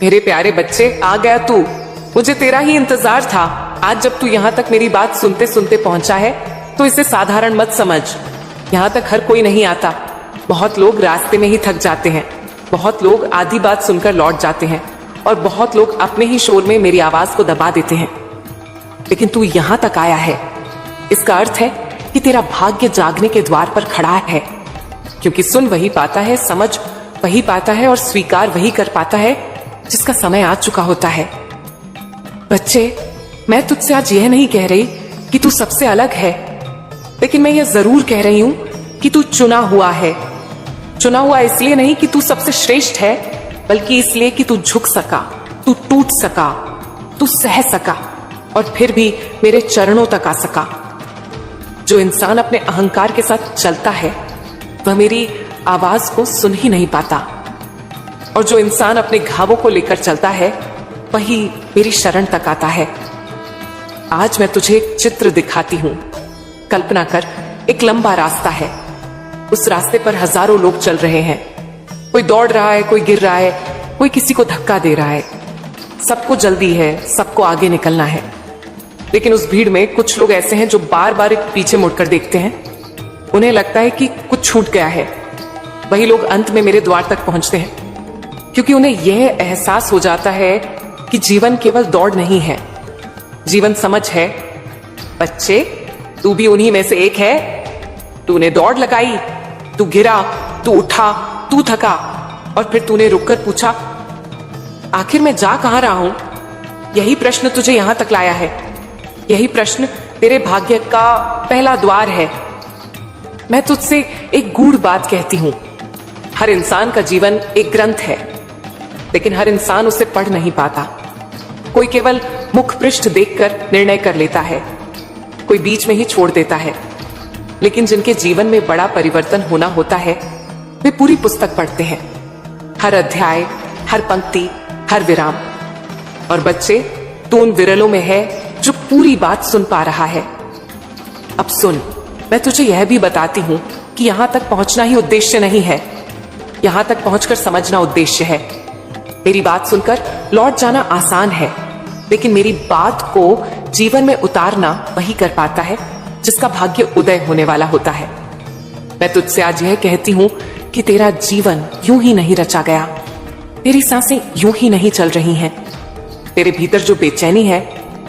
मेरे प्यारे बच्चे, आ गया तू। मुझे तेरा ही इंतजार था। आज जब तू यहाँ तक मेरी बात सुनते सुनते पहुंचा है तो इसे साधारण मत समझ। यहाँ तक हर कोई नहीं आता। बहुत लोग रास्ते में ही थक जाते हैं, बहुत लोग आधी बात सुनकर लौट जाते हैं और बहुत लोग अपने ही शोर में मेरी आवाज को दबा देते हैं। लेकिन तू यहाँ तक आया है, इसका अर्थ है कि तेरा भाग्य जागने के द्वार पर खड़ा है। क्योंकि सुन वही पाता है, समझ वही पाता है और स्वीकार वही कर पाता है जिसका समय आ चुका होता है। बच्चे, मैं तुझसे आज यह नहीं कह रही कि तू सबसे अलग है, लेकिन मैं यह जरूर कह रही हूं कि तू चुना हुआ है। चुना हुआ इसलिए नहीं कि तू सबसे श्रेष्ठ है, बल्कि इसलिए कि तू झुक सका, तू टूट सका, तू सह सका और फिर भी मेरे चरणों तक आ सका। जो इंसान अपने अहंकार के साथ चलता है वह मेरी आवाज को सुन ही नहीं पाता, और जो इंसान अपने घावों को लेकर चलता है वही मेरी शरण तक आता है। आज मैं तुझे एक चित्र दिखाती हूं। कल्पना कर, एक लंबा रास्ता है। उस रास्ते पर हजारों लोग चल रहे हैं। कोई दौड़ रहा है, कोई गिर रहा है, कोई किसी को धक्का दे रहा है। सबको जल्दी है, सबको आगे निकलना है। लेकिन उस भीड़ में कुछ लोग ऐसे हैं जो बार बार पीछे मुड़कर देखते हैं। उन्हें लगता है कि कुछ छूट गया है। वही लोग अंत में मेरे द्वार तक पहुंचते हैं, क्योंकि उन्हें यह एहसास हो जाता है कि जीवन केवल दौड़ नहीं है, जीवन समझ है। बच्चे, तू भी उन्हीं में से एक है। तूने दौड़ लगाई, तू गिरा, तू उठा, तू थका, और फिर तूने रुककर पूछा, आखिर मैं जा कहां रहा हूं? यही प्रश्न तुझे यहां तक लाया है। यही प्रश्न तेरे भाग्य का पहला द्वार है। मैं तुझसे एक गूढ़ बात कहती हूं। हर इंसान का जीवन एक ग्रंथ है, लेकिन हर इंसान उसे पढ़ नहीं पाता। कोई केवल मुख पृष्ठ देखकर निर्णय कर लेता है, कोई बीच में ही छोड़ देता है। लेकिन जिनके जीवन में बड़ा परिवर्तन होना होता है वे पूरी पुस्तक पढ़ते हैं, हर अध्याय, हर पंक्ति, हर विराम। और बच्चे, तू उन विरलों में है जो पूरी बात सुन पा रहा है। अब सुन, मैं तुझे यह भी बताती हूं कि यहां तक पहुंचना ही उद्देश्य नहीं है, यहां तक पहुंचकर समझना उद्देश्य है। मेरी बात सुनकर लौट जाना आसान है, लेकिन मेरी बात को जीवन में उतारना वही कर पाता है जिसका भाग्य उदय होने वाला होता है। मैं तुझसे आज यह कहती हूं कि तेरा जीवन यूं ही नहीं रचा गया, तेरी सांसें यूं ही नहीं चल रही हैं। तेरे भीतर जो बेचैनी है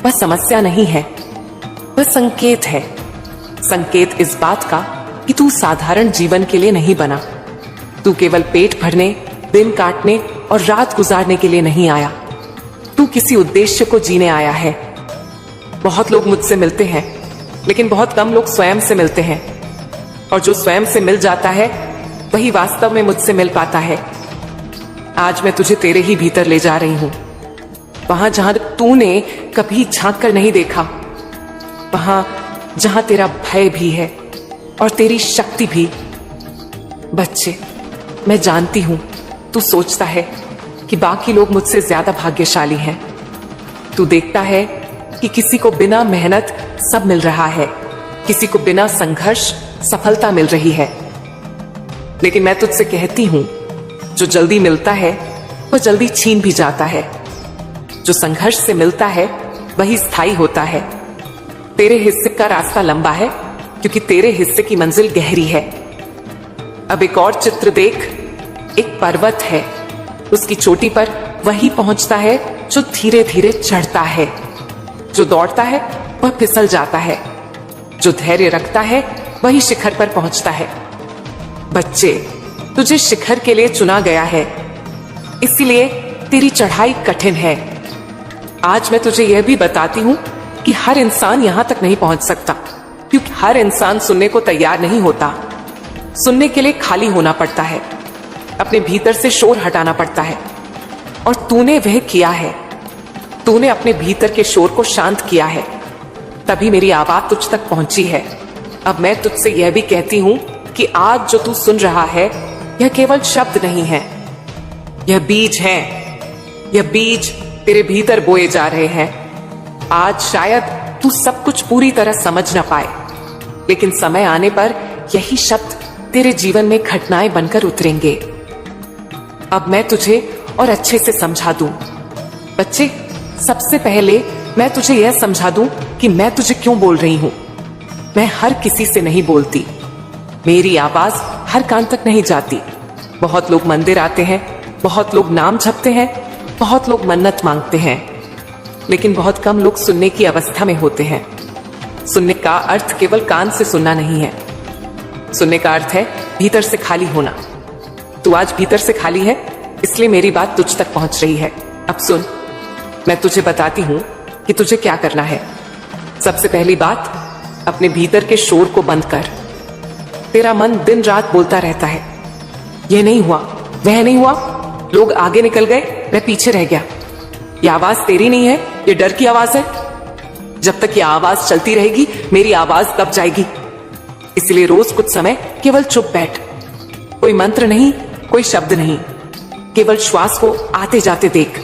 वह समस्या नहीं है, वह संकेत है। संकेत इस बात का कि तू साधारण जीवन के लिए नहीं बना। तू केवल पेट भरने, दिन काटने और रात गुजारने के लिए नहीं आया। तू किसी उद्देश्य को जीने आया है। बहुत लोग मुझसे मिलते हैं, लेकिन बहुत कम लोग स्वयं से मिलते हैं, और जो स्वयं से मिल जाता है वही वास्तव में मुझसे मिल पाता है। आज मैं तुझे तेरे ही भीतर ले जा रही हूं, वहां जहां तूने कभी झांक कर नहीं देखा, वहां जहां तेरा भय भी है और तेरी शक्ति भी। बच्चे, मैं जानती हूं तू सोचता है कि बाकी लोग मुझसे ज्यादा भाग्यशाली हैं। तू देखता है कि किसी को बिना मेहनत सब मिल रहा है, किसी को बिना संघर्ष सफलता मिल रही है। लेकिन मैं तुझसे कहती हूं, जो जल्दी मिलता है वह जल्दी छीन भी जाता है। जो संघर्ष से मिलता है वही स्थायी होता है। तेरे हिस्से का रास्ता लंबा है, क्योंकि तेरे हिस्से की मंजिल गहरी है। अब एक और चित्र देख। एक पर्वत है, उसकी चोटी पर वही पहुंचता है जो धीरे धीरे चढ़ता है। जो दौड़ता है वह फिसल जाता है, जो धैर्य रखता है वही शिखर पर पहुंचता है। बच्चे, तुझे शिखर के लिए चुना गया है, इसीलिए तेरी चढ़ाई कठिन है। आज मैं तुझे यह भी बताती हूं कि हर इंसान यहां तक नहीं पहुंच सकता, क्योंकि हर इंसान सुनने को तैयार नहीं होता। सुनने के लिए खाली होना पड़ता है, अपने भीतर से शोर हटाना पड़ता है, और तूने वह किया है। तूने अपने भीतर के शोर को शांत किया है, तभी मेरी आवाज तुझ तक पहुंची है। अब मैं तुझसे यह भी कहती हूं कि आज जो तू सुन रहा है यह केवल शब्द नहीं है, यह बीज है। यह बीज तेरे भीतर बोए जा रहे हैं। आज शायद तू सब कुछ पूरी तरह समझ ना पाए, लेकिन समय आने पर यही शब्द तेरे जीवन में घटनाएं बनकर उतरेंगे। अब मैं तुझे और अच्छे से समझा दूं। बच्चे, सबसे पहले मैं तुझे यह समझा दूं कि मैं तुझे क्यों बोल रही हूं। मैं हर किसी से नहीं बोलती, मेरी आवाज हर कान तक नहीं जाती। बहुत लोग मंदिर आते हैं, बहुत लोग नाम जपते हैं, बहुत लोग मन्नत मांगते हैं, लेकिन बहुत कम लोग सुनने की अवस्था में होते हैं। सुनने का अर्थ केवल कान से सुनना नहीं है, सुनने का अर्थ है भीतर से खाली होना। तू आज भीतर से खाली है, इसलिए मेरी बात तुझ तक पहुंच रही है। अब सुन, मैं तुझे बताती हूं कि तुझे क्या करना है। सबसे पहली बात, अपने भीतर के शोर को बंद कर। तेरा मन दिन रात बोलता रहता है, यह नहीं हुआ, वह नहीं हुआ, लोग आगे निकल गए, मैं पीछे रह गया। यह आवाज तेरी नहीं है, यह डर की आवाज है। जब तक यह आवाज चलती रहेगी, मेरी आवाज दब जाएगी। इसलिए रोज कुछ समय केवल चुप बैठ। कोई मंत्र नहीं, कोई शब्द नहीं, केवल श्वास को आते जाते देख।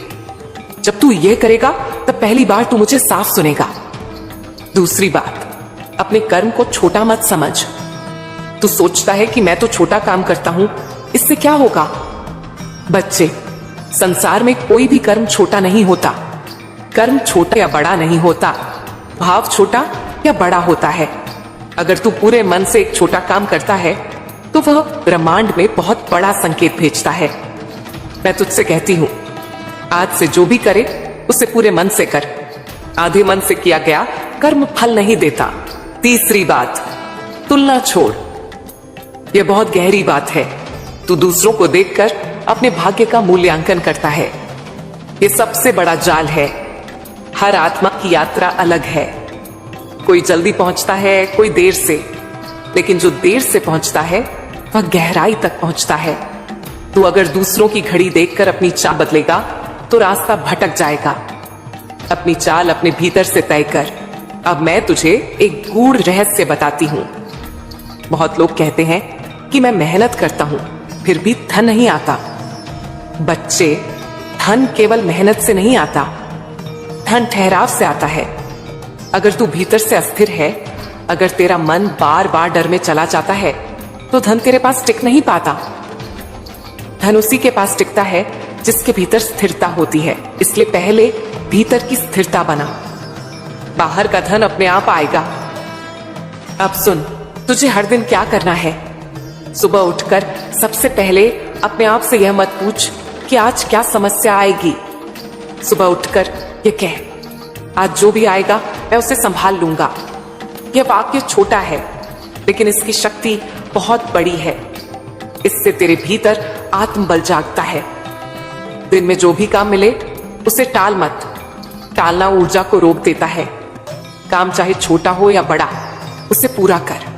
जब तू ये करेगा तब पहली बार तू मुझे साफ सुनेगा। दूसरी बात, अपने कर्म को छोटा मत समझ। तू सोचता है कि मैं तो छोटा काम करता हूं, इससे क्या होगा? बच्चे, संसार में कोई भी कर्म छोटा नहीं होता। कर्म छोटा या बड़ा नहीं होता, भाव छोटा या बड़ा होता है। अगर तू पूरे मन से एक छोटा काम करता है तो वह ब्रह्मांड में बहुत बड़ा संकेत भेजता है। मैं तुझसे कहती हूं, आज से जो भी करे उसे पूरे मन से कर। आधे मन से किया गया कर्म फल नहीं देता। तीसरी बात, तुलना छोड़। यह बहुत गहरी बात है। तू दूसरों को देखकर अपने भाग्य का मूल्यांकन करता है। यह सबसे बड़ा जाल है। हर आत्मा की यात्रा अलग है। कोई जल्दी पहुंचता है, कोई देर से, लेकिन जो देर से पहुंचता है वह गहराई तक पहुंचता है। तू अगर दूसरों की घड़ी देखकर अपनी चाल बदलेगा तो रास्ता भटक जाएगा। अपनी चाल अपने भीतर से तय कर। अब मैं तुझे एक गूढ़ रहस्य बताती हूं। बहुत लोग कहते हैं कि मैं मेहनत करता हूं फिर भी धन नहीं आता। बच्चे, धन केवल मेहनत से नहीं आता, धन ठहराव से आता है। अगर तू भीतर से अस्थिर है, अगर तेरा मन बार बार डर में चला जाता है, तो धन तेरे पास टिक नहीं पाता। धन उसी के पास टिकता है जिसके भीतर स्थिरता होती है। इसलिए पहले भीतर की स्थिरता बना, बाहर का धन अपने आप आएगा। अब सुन, तुझे हर दिन क्या करना है। सुबह उठकर सबसे पहले अपने आप से यह मत पूछ कि आज क्या समस्या आएगी। सुबह उठकर यह कह, आज जो भी आएगा मैं उसे संभाल लूंगा। यह वाक्य छोटा है, लेकिन इसकी शक्ति बहुत बड़ी है। इससे तेरे भीतर आत्मबल जागता है। दिन में जो भी काम मिले उसे टाल मत। टालना ऊर्जा को रोक देता है। काम चाहे छोटा हो या बड़ा, उसे पूरा कर।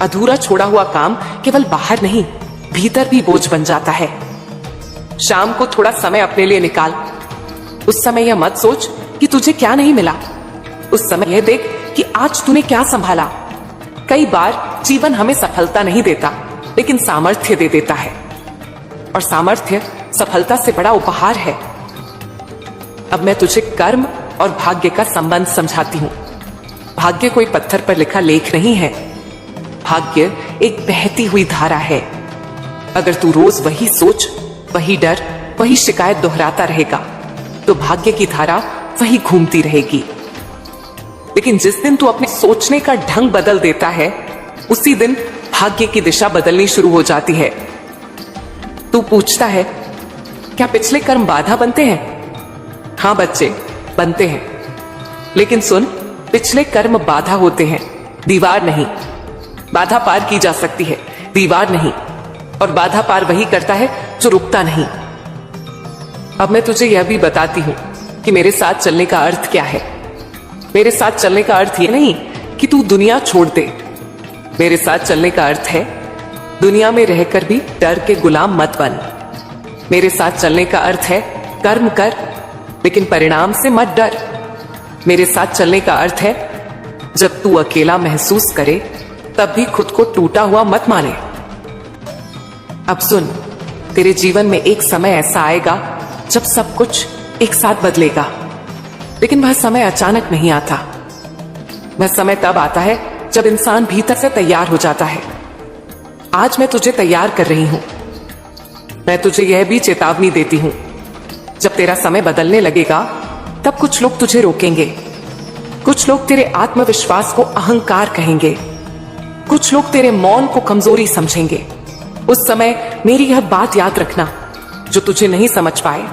अधूरा छोड़ा हुआ काम केवल बाहर नहीं, भीतर भी बोझ बन जाता है। शाम को थोड़ा समय अपने लिए निकाल। उस समय यह मत सोच कि तुझे क्या नहीं मिला। उस समय यह देख कि आज तूने क्या संभाला। कई बार जीवन हमें सफलता नहीं देता, लेकिन सामर्थ्य दे देता है, और सामर्थ्य सफलता से बड़ा उपहार है। अब मैं तुझे कर्म और भाग्य का संबंध समझाती हूं। भाग्य कोई पत्थर पर लिखा लेख नहीं है। भाग्य एक बहती हुई धारा है। अगर तू रोज वही सोच, वही डर, वही शिकायत दोहराता रहेगा तो भाग्य की धारा वही घूमती रहेगी। लेकिन जिस दिन तू अपने सोचने का ढंग बदल देता है, उसी दिन भाग्य की दिशा बदलनी शुरू हो जाती है। तू पूछता है, क्या पिछले कर्म बाधा बनते हैं? हाँ बच्चे, बनते हैं। लेकिन सुन, पिछले कर्म बाधा होते हैं, दीवार नहीं। बाधा पार की जा सकती है, दीवार नहीं। और बाधा पार वही करता है जो रुकता नहीं। अब मैं तुझे यह भी बताती हूं कि मेरे साथ चलने का अर्थ क्या है। मेरे साथ चलने का अर्थ यह नहीं कि तू दुनिया छोड़ दे। मेरे साथ चलने का अर्थ है, दुनिया में रहकर भी डर के गुलाम मत बन। मेरे साथ चलने का अर्थ है, कर्म कर लेकिन परिणाम से मत डर। मेरे साथ चलने का अर्थ है, जब तू अकेला महसूस करे तब भी खुद को टूटा हुआ मत माने। अब सुन, तेरे जीवन में एक समय ऐसा आएगा जब सब कुछ एक साथ बदलेगा, लेकिन वह समय अचानक नहीं आता। वह समय तब आता है जब इंसान भीतर से तैयार हो जाता है। आज मैं तुझे तैयार कर रही हूं। मैं तुझे यह भी चेतावनी देती हूं, जब तेरा समय बदलने लगेगा तब कुछ लोग तुझे रोकेंगे। कुछ लोग तेरे आत्मविश्वास को अहंकार कहेंगे। कुछ लोग तेरे मौन को कमजोरी समझेंगे। उस समय मेरी यह बात याद रखना, जो तुझे नहीं समझ पाए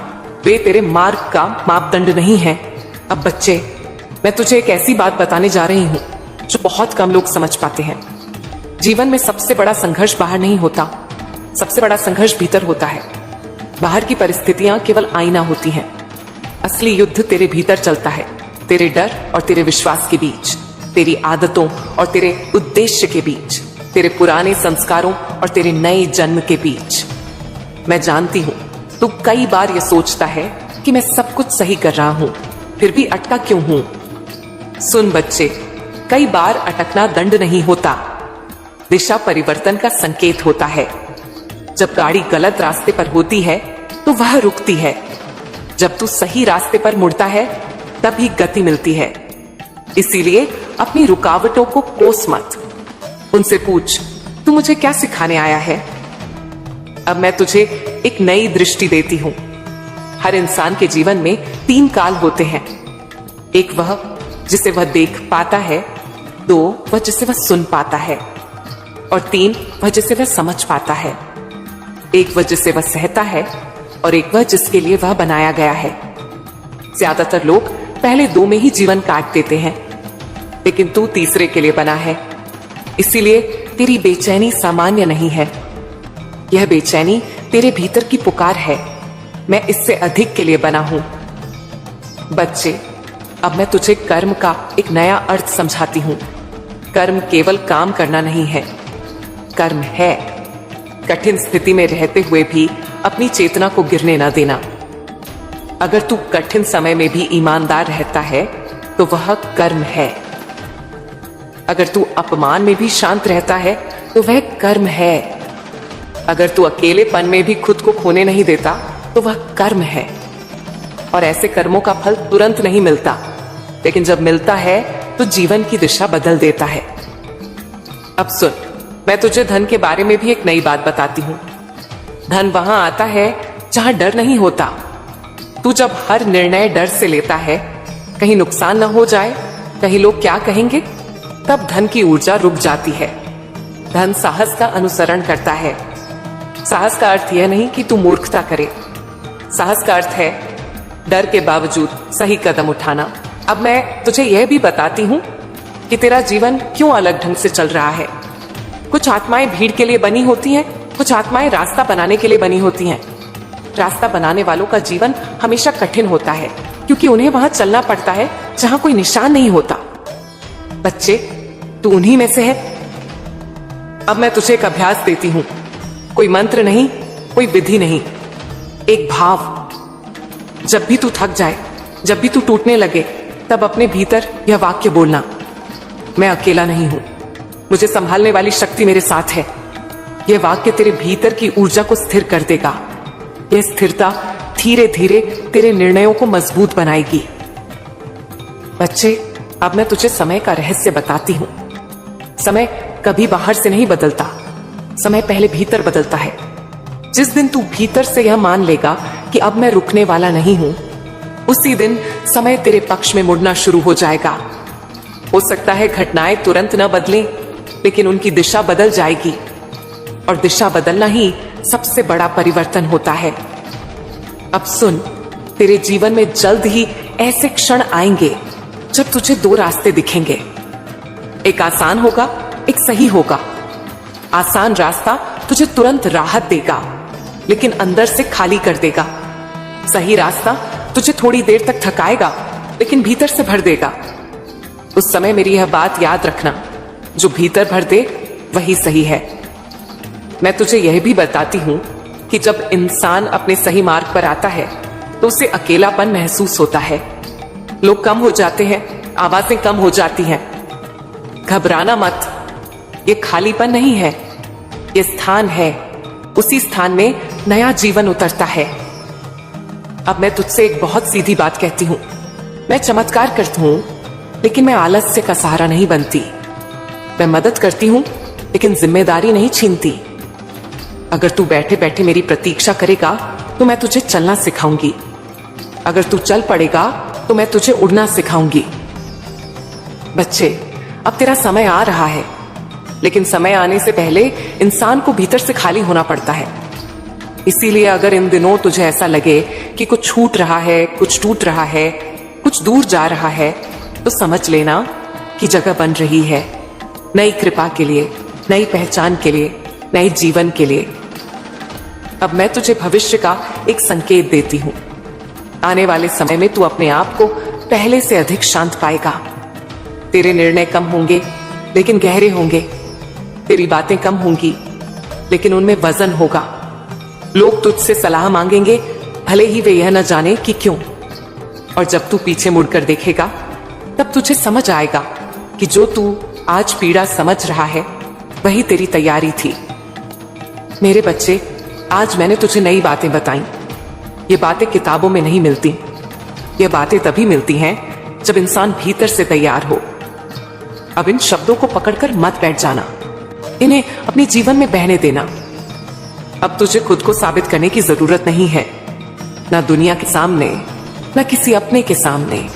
वे तेरे मार्ग का मापदंड नहीं है। अब बच्चे, मैं तुझे एक ऐसी बात बताने जा रही हूं जो बहुत कम लोग समझ पाते हैं। जीवन में सबसे बड़ा संघर्ष बाहर नहीं होता, सबसे बड़ा संघर्ष भीतर होता है। बाहर की परिस्थितियां केवल आईना होती हैं। असली युद्ध तेरे भीतर चलता है, तेरे डर और तेरे विश्वास के बीच, तेरी आदतों और तेरे उद्देश्य के बीच, तेरे पुराने संस्कारों और तेरे नए जन्म के बीच। मैं जानती हूं तू कई बार यह सोचता है कि मैं सब कुछ सही कर रहा हूं, फिर भी अटका क्यों हूं। सुन बच्चे, कई बार अटकना दंड नहीं होता, दिशा परिवर्तन का संकेत होता है। जब गाड़ी गलत रास्ते पर होती है तो वह रुकती है। जब तू सही रास्ते पर मुड़ता है तभी गति मिलती है। इसीलिए अपनी रुकावटों को कोस मत। उनसे पूछ, तू मुझे क्या सिखाने आया है। अब मैं तुझे एक नई दृष्टि देती हूं। हर इंसान के जीवन में 3 काल होते हैं। एक वह जिसे वह देख पाता है, 2 वह जिसे वह सुन पाता है, और 3 वह जिसे वह समझ पाता है। एक वह जिसे वह सहता है और एक वह जिसके लिए वह बनाया गया है। ज्यादातर लोग पहले 2 में ही जीवन काट देते हैं, लेकिन तू तीसरे के लिए बना है। इसीलिए तेरी बेचैनी सामान्य नहीं है। यह बेचैनी तेरे भीतर की पुकार है। मैं इससे अधिक के लिए बना हूं। बच्चे, अब मैं तुझे कर्म का एक नया अर्थ समझाती हूं। कर्म केवल काम करना नहीं है, कर्म है कठिन स्थिति में रहते हुए भी अपनी चेतना को गिरने न देना। अगर तू कठिन समय में भी ईमानदार रहता है तो वह कर्म है। अगर तू अपमान में भी शांत रहता है तो वह कर्म है। अगर तू अकेलेपन में भी खुद को खोने नहीं देता तो वह कर्म है। और ऐसे कर्मों का फल तुरंत नहीं मिलता, लेकिन जब मिलता है तो जीवन की दिशा बदल देता है। अब सुन, मैं तुझे धन के बारे में भी एक नई बात बताती हूं। धन वहां आता है जहां डर नहीं होता। तू जब हर निर्णय डर से लेता है, कहीं नुकसान न हो जाए, कहीं लोग क्या कहेंगे, तब धन की ऊर्जा रुक जाती है। धन साहस का अनुसरण करता है। साहस का अर्थ यह नहीं कि तू मूर्खता करे। साहस का अर्थ है डर के बावजूद सही कदम उठाना। अब मैं तुझे यह भी बताती हूं कि तेरा जीवन क्यों अलग ढंग से चल रहा है। कुछ आत्माएं भीड़ के लिए बनी होती हैं, कुछ आत्माएं रास्ता बनाने के लिए बनी होती हैं। रास्ता बनाने वालों का जीवन हमेशा कठिन होता है, क्योंकि उन्हें वहां चलना पड़ता है जहां कोई निशान नहीं होता। बच्चे, तू उन्हीं में से है। अब मैं तुझे एक अभ्यास देती हूं। कोई मंत्र नहीं, कोई विधि नहीं, एक भाव। जब भी तू थक जाए, जब भी तू टूटने लगे, तब अपने भीतर यह वाक्य बोलना, मैं अकेला नहीं हूं, मुझे संभालने वाली शक्ति मेरे साथ है। यह वाक्य तेरे भीतर की ऊर्जा को स्थिर कर देगा। यह स्थिरता धीरे धीरे तेरे निर्णयों को मजबूत बनाएगी। बच्चे, अब मैं तुझे समय का रहस्य बताती हूं। समय कभी बाहर से नहीं बदलता, समय पहले भीतर बदलता है। जिस दिन तू भीतर से यह मान लेगा कि अब मैं रुकने वाला नहीं हूं, उसी दिन समय तेरे पक्ष में मुड़ना शुरू हो जाएगा। हो सकता है घटनाएं तुरंत न बदलें, लेकिन उनकी दिशा बदल जाएगी, और दिशा बदलना ही सबसे बड़ा परिवर्तन होता है। अब सुन, तेरे जीवन में जल्द ही ऐसे क्षण आएंगे जब तुझे 2 रास्ते दिखेंगे। एक आसान होगा, एक सही होगा। आसान रास्ता तुझे तुरंत राहत देगा, लेकिन अंदर से खाली कर देगा। सही रास्ता तुझे थोड़ी देर तक थकाएगा, लेकिन भीतर से भर देगा। उस समय मेरी यह बात याद रखना, जो भीतर भर दे वही सही है। मैं तुझे यह भी बताती हूं कि जब इंसान अपने सही मार्ग पर आता है तो उसे अकेलापन महसूस होता है। लोग कम हो जाते हैं, आवाजें कम हो जाती हैं। घबराना मत, ये खालीपन नहीं है, ये स्थान है। उसी स्थान में नया जीवन उतरता है। अब मैं तुझसे एक बहुत सीधी बात कहती हूं। मैं चमत्कार करती हूं, लेकिन मैं आलस्य का सहारा नहीं बनती। मैं मदद करती हूं, लेकिन जिम्मेदारी नहीं छीनती। अगर तू बैठे बैठे मेरी प्रतीक्षा करेगा तो मैं तुझे चलना सिखाऊंगी। अगर तू चल पड़ेगा तो मैं तुझे उड़ना सिखाऊंगी। बच्चे, अब तेरा समय आ रहा है, लेकिन समय आने से पहले इंसान को भीतर से खाली होना पड़ता है। इसीलिए अगर इन दिनों तुझे ऐसा लगे कि कुछ छूट रहा है, कुछ टूट रहा है, कुछ दूर जा रहा है, तो समझ लेना कि जगह बन रही है नई कृपा के लिए, नई पहचान के लिए, नए जीवन के लिए। अब मैं तुझे भविष्य का एक संकेत देती हूं। आने वाले समय में तू अपने आप को पहले से अधिक शांत पाएगा। तेरे निर्णय कम होंगे लेकिन गहरे होंगे। तेरी बातें कम होंगी लेकिन उनमें वजन होगा। लोग तुझसे सलाह मांगेंगे, भले ही वे यह न जाने कि क्यों। और जब तू पीछे मुड़कर देखेगा तब तुझे समझ आएगा कि जो तू आज पीड़ा समझ रहा है वही तेरी तैयारी थी। मेरे बच्चे, आज मैंने तुझे नई बातें बताई। ये बातें किताबों में नहीं मिलती। ये बातें तभी मिलती हैं जब इंसान भीतर से तैयार हो। अब इन शब्दों को पकड़कर मत बैठ जाना, इन्हें अपने जीवन में बहने देना। अब तुझे खुद को साबित करने की जरूरत नहीं है, ना दुनिया के सामने, ना किसी अपने के सामने।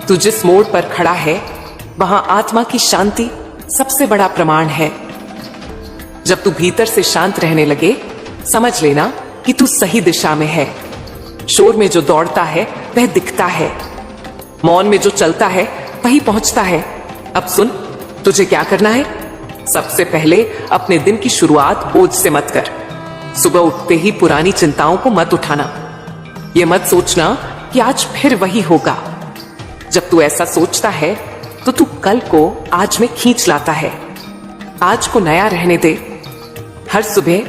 तू जिस मोड़ पर खड़ा है वहां आत्मा की शांति सबसे बड़ा प्रमाण है। जब तू भीतर से शांत रहने लगे, समझ लेना कि तू सही दिशा में है। शोर में जो दौड़ता है वह दिखता है, मौन में जो चलता है वही पहुंचता है। अब सुन, तुझे क्या करना है। सबसे पहले अपने दिन की शुरुआत बोझ से मत कर। सुबह उठते ही पुरानी चिंताओं को मत उठाना। ये मत सोचना कि आज फिर वही होगा। जब तू ऐसा सोचता है तो तू कल को आज में खींच लाता है। आज को नया रहने दे। हर सुबह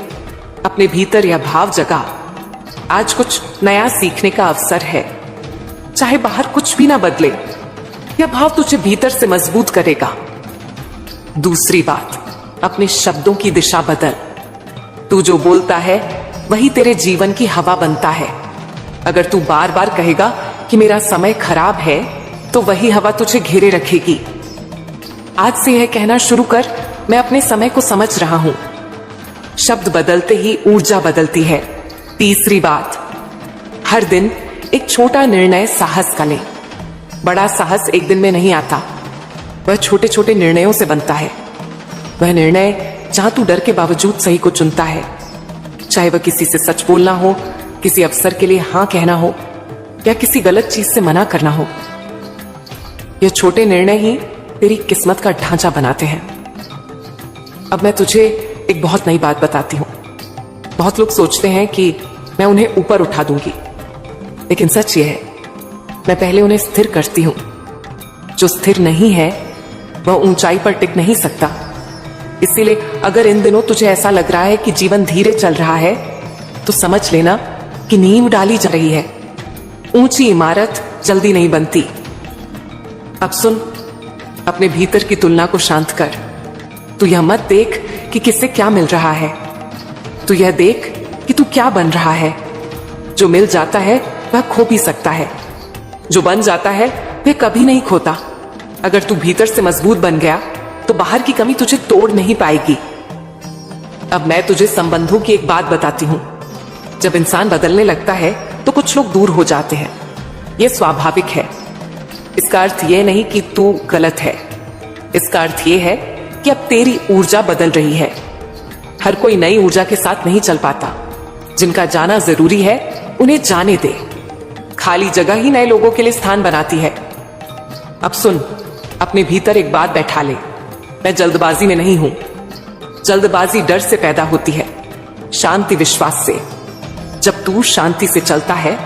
अपने भीतर यह भाव जगा, आज कुछ नया सीखने का अवसर है। चाहे बाहर कुछ भी ना बदले, यह भाव तुझे भीतर से मजबूत करेगा। दूसरी बात, अपने शब्दों की दिशा बदल। तू जो बोलता है वही तेरे जीवन की हवा बनता है। अगर तू बार बार कहेगा कि मेरा समय खराब है, तो वही हवा तुझे घेरे रखेगी। आज से यह कहना शुरू कर, मैं अपने समय को समझ रहा हूं। शब्द बदलते ही ऊर्जा बदलती है। तीसरी बात, हर दिन एक छोटा निर्णय साहस का ले। बड़ा साहस एक दिन में नहीं आता, वह छोटे छोटे निर्णयों से बनता है। वह निर्णय जहां तू डर के बावजूद सही को चुनता है, चाहे वह किसी से सच बोलना हो, किसी अवसर के लिए हां कहना हो, या किसी गलत चीज से मना करना हो। यह छोटे निर्णय ही तेरी किस्मत का ढांचा बनाते हैं। अब मैं तुझे एक बहुत नई बात बताती हूं। बहुत लोग सोचते हैं कि मैं उन्हें ऊपर उठा दूंगी, लेकिन सच यह है, मैं पहले उन्हें स्थिर करती हूं। जो स्थिर नहीं है वह ऊंचाई पर टिक नहीं सकता। इसीलिए अगर इन दिनों तुझे ऐसा लग रहा है कि जीवन धीरे चल रहा है, तो समझ लेना कि नींव डाली जा रही है। ऊंची इमारत जल्दी नहीं बनती। अब सुन, अपने भीतर की तुलना को शांत कर। तू यह मत देख कि किससे क्या मिल रहा है, तू यह देख कि तू क्या बन रहा है। जो मिल जाता है वह खो भी सकता है, जो बन जाता है वह कभी नहीं खोता। अगर तू भीतर से मजबूत बन गया तो बाहर की कमी तुझे तोड़ नहीं पाएगी। अब मैं तुझे संबंधों की एक बात बताती हूं। जब इंसान बदलने लगता है तो कुछ लोग दूर हो जाते हैं। यह स्वाभाविक है। इसका अर्थ यह नहीं कि तू गलत है। इसका अर्थ यह है कि अब तेरी ऊर्जा बदल रही है। हर कोई नई ऊर्जा के साथ नहीं चल पाता। जिनका जाना जरूरी है उन्हें जाने दे। खाली जगह ही नए लोगों के लिए स्थान बनाती है। अब सुन, अपने भीतर एक बात बैठा ले। मैं जल्दबाजी में नहीं हूं। जल्दबाजी डर से पैदा होती है, शांति विश्वास से। जब तू शांति से चलता है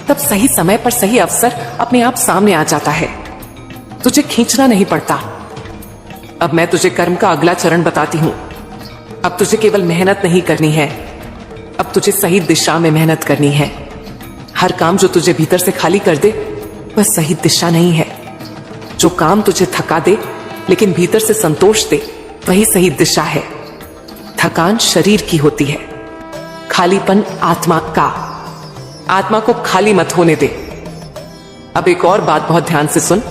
तब सही समय पर सही अवसर अपने आप सामने आ जाता है। तुझे खींचना नहीं पड़ता। अब मैं तुझे कर्म का अगला चरण बताती हूं। अब तुझे केवल मेहनत नहीं करनी है, अब तुझे सही दिशा में मेहनत करनी है। हर काम जो तुझे भीतर से खाली कर दे वह सही दिशा नहीं है। जो काम तुझे थका दे लेकिन भीतर से संतोष दे वही सही दिशा है। थकान शरीर की होती है, खालीपन आत्मा का। आत्मा को खाली मत होने दे। अब एक और बात बहुत ध्यान से सुन।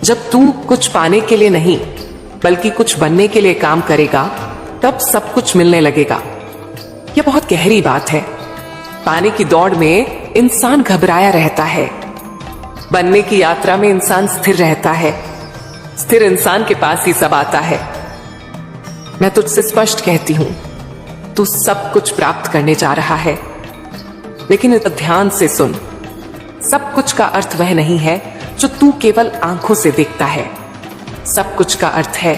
जब तू कुछ पाने के लिए नहीं बल्कि कुछ बनने के लिए काम करेगा, तब सब कुछ मिलने लगेगा। यह बहुत गहरी बात है। पाने की दौड़ में इंसान घबराया रहता है, बनने की यात्रा में इंसान स्थिर रहता है। स्थिर इंसान के पास ही सब आता है। मैं तुझसे स्पष्ट कहती हूं, तू सब कुछ प्राप्त करने जा रहा है, लेकिन ध्यान से सुन। सब कुछ का अर्थ वह नहीं है जो तू केवल आंखों से देखता है। सब कुछ का अर्थ है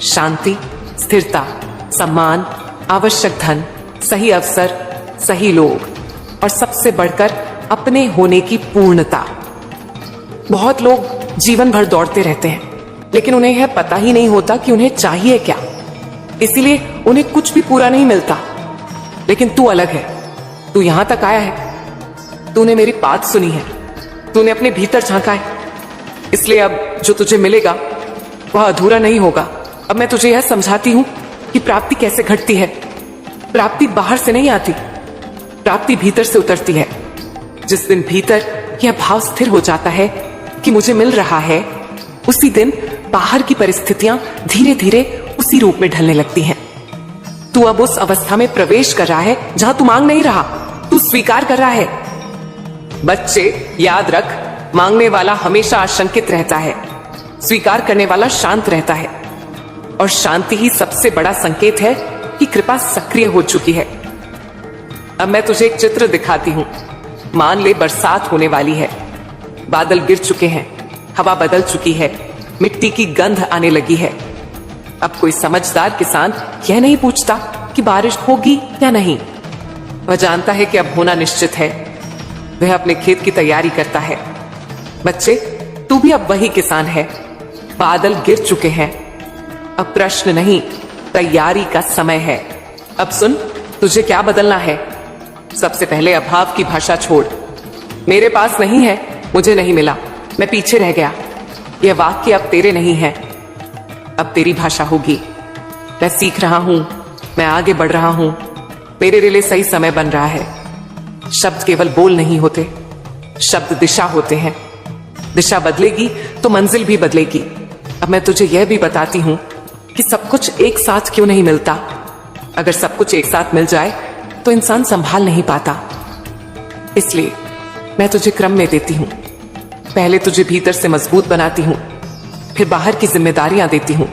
शांति, स्थिरता, सम्मान, आवश्यक धन, सही अवसर, सही लोग और सबसे बढ़कर अपने होने की पूर्णता। बहुत लोग जीवन भर दौड़ते रहते हैं, लेकिन उन्हें यह पता ही नहीं होता कि उन्हें चाहिए क्या। इसीलिए उन्हें कुछ भी पूरा नहीं मिलता। लेकिन तू अलग है। तू यहां तक आया है, तूने मेरी बात सुनी है, तूने अपने भीतर झांका है। इसलिए अब जो तुझे मिलेगा वह अधूरा नहीं होगा। अब मैं तुझे यह समझाती हूं कि प्राप्ति कैसे घटती है। प्राप्ति बाहर से नहीं आती, प्राप्ति भीतर से उतरती है। जिस दिन भीतर यह भाव स्थिर हो जाता है कि मुझे मिल रहा है, उसी दिन बाहर की परिस्थितियां धीरे धीरे उसी रूप में ढलने लगती हैं। तू अब उस अवस्था में प्रवेश कर रहा है जहां तू मांग नहीं रहा, तू स्वीकार कर रहा है। बच्चे याद रख, मांगने वाला हमेशा आशंकित रहता है, स्वीकार करने वाला शांत रहता है। और शांति ही सबसे बड़ा संकेत है कि कृपा सक्रिय हो चुकी है। अब मैं तुझे एक चित्र दिखाती हूं। मान ले बरसात होने वाली है, बादल गिर चुके हैं, हवा बदल चुकी है, मिट्टी की गंध आने लगी है। अब कोई समझदार किसान यह नहीं पूछता कि बारिश होगी या नहीं। वह जानता है कि अब होना निश्चित है। वह अपने खेत की तैयारी करता है। बच्चे, तू भी अब वही किसान है। बादल गिर चुके हैं, अब प्रश्न नहीं, तैयारी का समय है। अब सुन, तुझे क्या बदलना है। सबसे पहले अभाव की भाषा छोड़। मेरे पास नहीं है, मुझे नहीं मिला, मैं पीछे रह गया। यह वाक्य अब तेरे नहीं है, अब तेरी भाषा होगी। मैं सीख रहा हूं, मैं आगे बढ़ रहा हूं, मेरे लिए सही समय बन रहा है। शब्द केवल बोल नहीं होते, शब्द दिशा होते हैं। दिशा बदलेगी तो मंजिल भी बदलेगी। अब मैं तुझे यह भी बताती हूं कि सब कुछ एक साथ क्यों नहीं मिलता। अगर सब कुछ एक साथ मिल जाए तो इंसान संभाल नहीं पाता। इसलिए मैं तुझे क्रम में देती हूं। पहले तुझे भीतर से मजबूत बनाती हूं, फिर बाहर की जिम्मेदारियां देती हूं।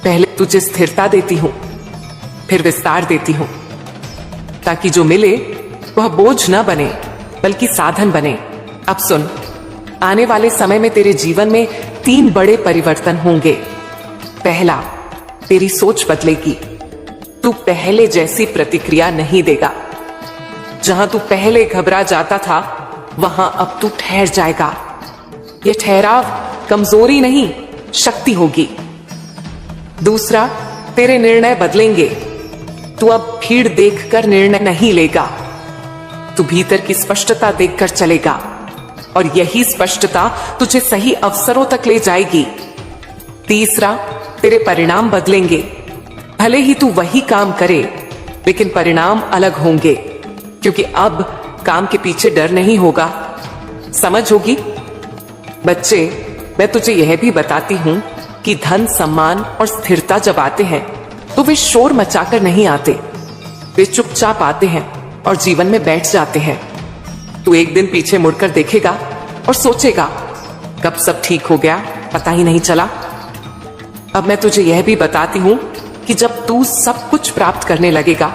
पहले तुझे स्थिरता देती हूं, फिर विस्तार देती हूं, ताकि जो मिले वह बोझ न बने बल्कि साधन बने। अब सुन, आने वाले समय में तेरे जीवन में 3 बड़े परिवर्तन होंगे। पहला, तेरी सोच बदलेगी। तू पहले जैसी प्रतिक्रिया नहीं देगा। जहां तू पहले घबरा जाता था, वहां अब तू ठहर जाएगा। यह ठहराव कमजोरी नहीं, शक्ति होगी। दूसरा, तेरे निर्णय बदलेंगे। तू अब भीड़ देखकर निर्णय नहीं लेगा, तू भीतर की स्पष्टता देखकर चलेगा। और यही स्पष्टता तुझे सही अवसरों तक ले जाएगी। तीसरा, तेरे परिणाम बदलेंगे। भले ही तू वही काम करे, लेकिन परिणाम अलग होंगे, क्योंकि अब काम के पीछे डर नहीं होगा, समझ होगी। बच्चे, मैं तुझे यह भी बताती हूं कि धन, सम्मान और स्थिरता जब आते हैं तो वे शोर मचाकर नहीं आते, वे चुपचाप आते हैं और जीवन में बैठ जाते हैं। तू एक दिन पीछे मुड़कर देखेगा और सोचेगा, कब सब ठीक हो गया, पता ही नहीं चला। अब मैं तुझे यह भी बताती हूं कि जब तू सब कुछ प्राप्त करने लगेगा,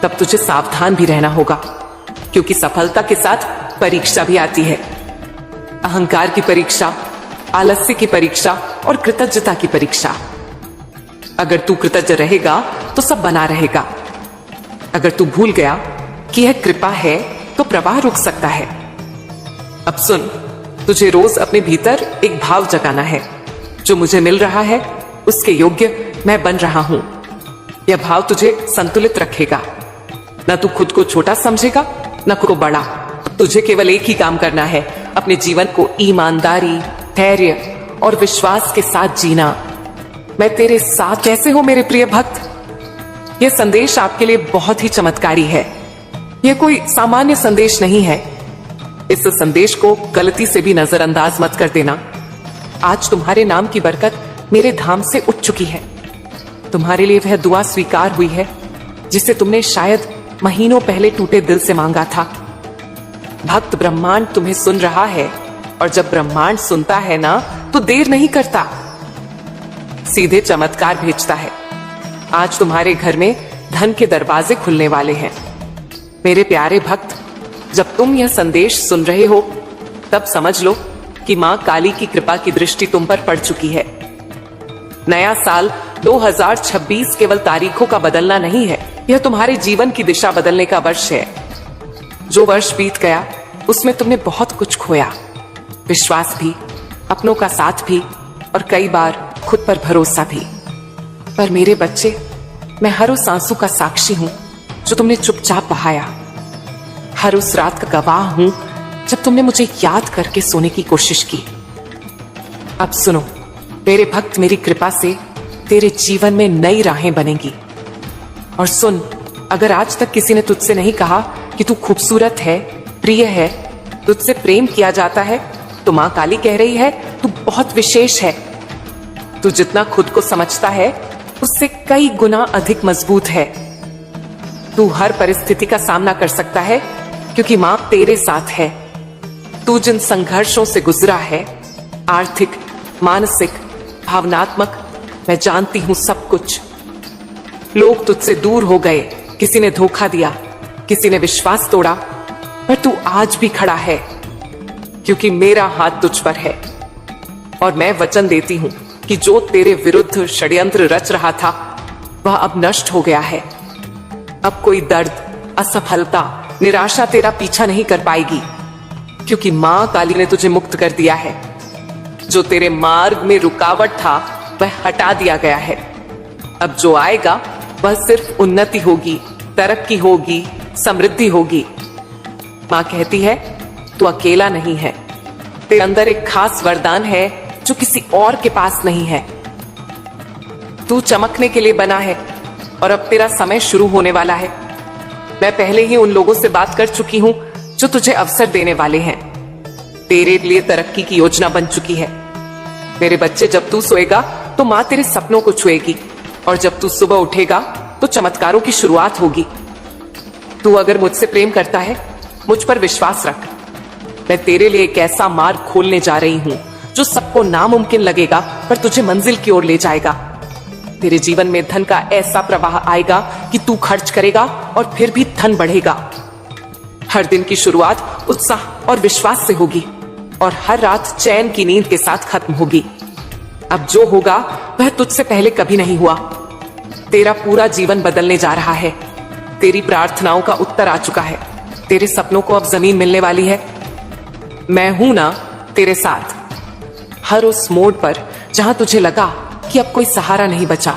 तब तुझे सावधान भी रहना होगा, क्योंकि सफलता के साथ परीक्षा भी आती है। अहंकार की परीक्षा, आलस्य की परीक्षा और कृतज्ञता की परीक्षा। अगर तू कृतज्ञ रहेगा तो सब बना रहेगा। अगर तू भूल गया कि यह कृपा है तो प्रवाह रुक सकता है। अब सुन, तुझे रोज अपने भीतर एक भाव जगाना है, जो मुझे मिल रहा है उसके योग्य मैं बन रहा हूं। यह भाव तुझे संतुलित रखेगा। न तू खुद को छोटा समझेगा, न खुद को बड़ा। तुझे केवल एक ही काम करना है, अपने जीवन को ईमानदारी, धैर्य और विश्वास के साथ जीना। मैं तेरे साथ कैसे हो मेरे प्रिय भक्त। यह संदेश आपके लिए बहुत ही चमत्कारी है। यह कोई सामान्य संदेश नहीं है। इस संदेश को गलती से भी नजरअंदाज मत कर देना। आज तुम्हारे नाम की बरकत मेरे धाम से उठ चुकी है। तुम्हारे लिए वह दुआ स्वीकार हुई है जिसे तुमने शायद महीनों पहले टूटे दिल से मांगा था। भक्त ब्रह्मांड तुम्हें सुन रहा है, और जब ब्रह्मांड सुनता है ना तो देर नहीं करता, सीधे चमत्कार भेजता है। आज तुम्हारे घर में धन के दरवाजे खुलने वाले हैं। मेरे प्यारे भक्त, जब तुम यह संदेश सुन रहे हो तब समझ लो कि मां काली की कृपा की दृष्टि तुम पर पड़ चुकी है। नया साल 2026 केवल तारीखों का बदलना नहीं है, यह तुम्हारे जीवन की दिशा बदलने का वर्ष है। जो वर्ष बीत गया उसमें तुमने बहुत कुछ खोया, विश्वास भी, अपनों का साथ भी, और कई बार खुद पर भरोसा भी। पर मेरे बच्चे, मैं हर उस आंसू का साक्षी हूं जो तुमने चुपचाप बहाया, हर उस रात का गवाह हूं जब तुमने मुझे याद करके सोने की कोशिश की। अब सुनो मेरे भक्त, मेरी कृपा से तेरे जीवन में नई राहें बनेंगी। और सुन, अगर आज तक किसी ने तुझसे नहीं कहा कि तू खूबसूरत है, प्रिय है, तुझसे प्रेम किया जाता है, तो मां काली कह रही है तू बहुत विशेष है। तू जितना खुद को समझता है उससे कई गुना अधिक मजबूत है। तू हर परिस्थिति का सामना कर सकता है क्योंकि मां तेरे साथ है। तू जिन संघर्षों से गुजरा है, आर्थिक, मानसिक, भावनात्मक, मैं जानती हूं सब कुछ। लोग तुझसे दूर हो गए, किसी ने धोखा दिया, किसी ने विश्वास तोड़ा, पर तू आज भी खड़ा है क्योंकि मेरा हाथ तुझ पर है। और मैं वचन देती हूं कि जो तेरे विरुद्ध षड्यंत्र रच रहा था वह अब नष्ट हो गया है। अब कोई दर्द, असफलता, निराशा तेरा पीछा नहीं कर पाएगी क्योंकि मां काली ने तुझे मुक्त कर दिया है। जो तेरे मार्ग में रुकावट था वह हटा दिया गया है। अब जो आएगा वह सिर्फ उन्नति होगी, तरक्की होगी, समृद्धि होगी। मां कहती है तू अकेला नहीं है, तेरे अंदर एक खास वरदान है जो किसी और के पास नहीं है। तू चमकने के लिए बना है और अब तेरा समय शुरू होने वाला है। मैं पहले ही उन लोगों से बात कर चुकी हूं जो तुझे अवसर देने वाले हैं। तेरे लिए तरक्की की योजना बन चुकी है। मेरे बच्चे, जब तू सोएगा तो मां तेरे सपनों को छुएगी, और जब तू सुबह उठेगा तो चमत्कारों की शुरुआत होगी। तू अगर मुझसे प्रेम करता है, मुझ पर विश्वास रख। मैं तेरे लिए एक ऐसा मार्ग खोलने जा रही हूं जो सबको नामुमकिन लगेगा पर तुझे मंजिल की ओर ले जाएगा। तेरे जीवन में धन का ऐसा प्रवाह आएगा कि तू खर्च करेगा और फिर भी धन बढ़ेगा। हर दिन की शुरुआत उत्साह और विश्वास से होगी और हर रात चैन की नींद के साथ खत्म होगी। अब जो होगा वह तुझसे पहले कभी नहीं हुआ। तेरा पूरा जीवन बदलने जा रहा है। तेरी प्रार्थनाओं का उत्तर आ चुका है। तेरे सपनों को अब जमीन मिलने वाली है। मैं हूं ना तेरे साथ, हर उस मोड़ पर जहां तुझे लगा कि अब कोई सहारा नहीं बचा,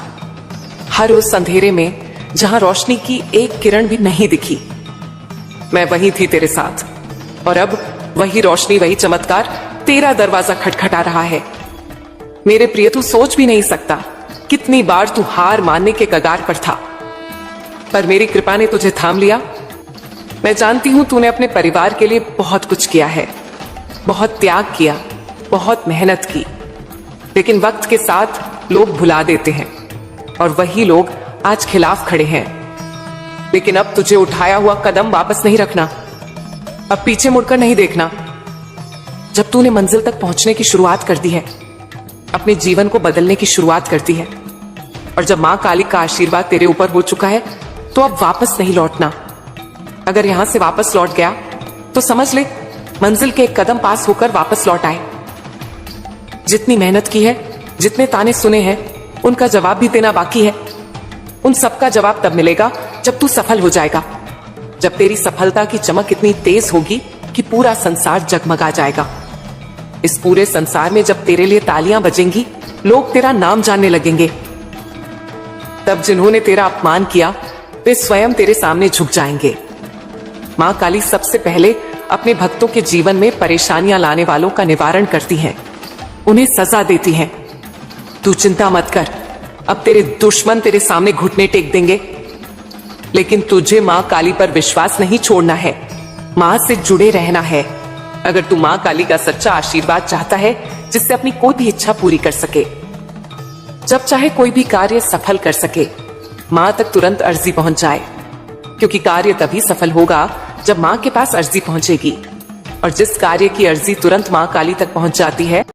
हर उस अंधेरे में जहां रोशनी की एक किरण भी नहीं दिखी, मैं वहीं थी तेरे साथ। और अब वही रोशनी, वही चमत्कार तेरा दरवाजा खटखटा रहा है। मेरे प्रिय, तू सोच भी नहीं सकता कितनी बार तू हार मानने के कगार पर था, पर मेरी कृपा ने तुझे थाम लिया। मैं जानती हूं तूने अपने परिवार के लिए बहुत कुछ किया है, बहुत त्याग किया, बहुत मेहनत की, लेकिन वक्त के साथ लोग भुला देते हैं और वही लोग आज खिलाफ खड़े हैं। लेकिन अब तुझे उठाया हुआ कदम वापस नहीं रखना, अब पीछे मुड़कर नहीं देखना। जब तूने मंजिल तक पहुंचने की शुरुआत कर दी है, अपने जीवन को बदलने की शुरुआत कर दी है, और जब मां काली का आशीर्वाद तेरे ऊपर हो चुका है, तो अब वापस नहीं लौटना। अगर यहां से वापस लौट गया तो समझ ले मंजिल के एक कदम पास होकर वापस लौट आए। जितनी मेहनत की है, जितने ताने सुने हैं, उनका जवाब भी देना बाकी है। उन सबका जवाब तब मिलेगा जब तू सफल हो जाएगा, जब तेरी सफलता की चमक इतनी तेज होगी कि पूरा संसार जगमगा जाएगा। इस पूरे संसार में जब तेरे लिए तालियां बजेंगी, लोग तेरा नाम जानने लगेंगे। तब जिन्होंने तेरा अपमान किया वे स्वयं तेरे सामने झुक जाएंगे। मां काली सबसे पहले अपने भक्तों के जीवन में परेशानियां लाने वालों का निवारण करती हैं, उन्हें सजा देती हैं। तू चिंता मत कर, अब तेरे दुश्मन तेरे सामने घुटने टेक देंगे, लेकिन तुझे मां काली पर विश्वास नहीं छोड़ना है, मां से जुड़े रहना है। अगर तू मां काली का सच्चा आशीर्वाद चाहता है जिससे अपनी कोई भी इच्छा पूरी कर सके, जब चाहे कोई भी कार्य सफल कर सके, माँ तक तुरंत अर्जी पहुंच जाए, क्योंकि कार्य तभी सफल होगा जब माँ के पास अर्जी पहुंचेगी। और जिस कार्य की अर्जी तुरंत माँ काली तक पहुंच जाती है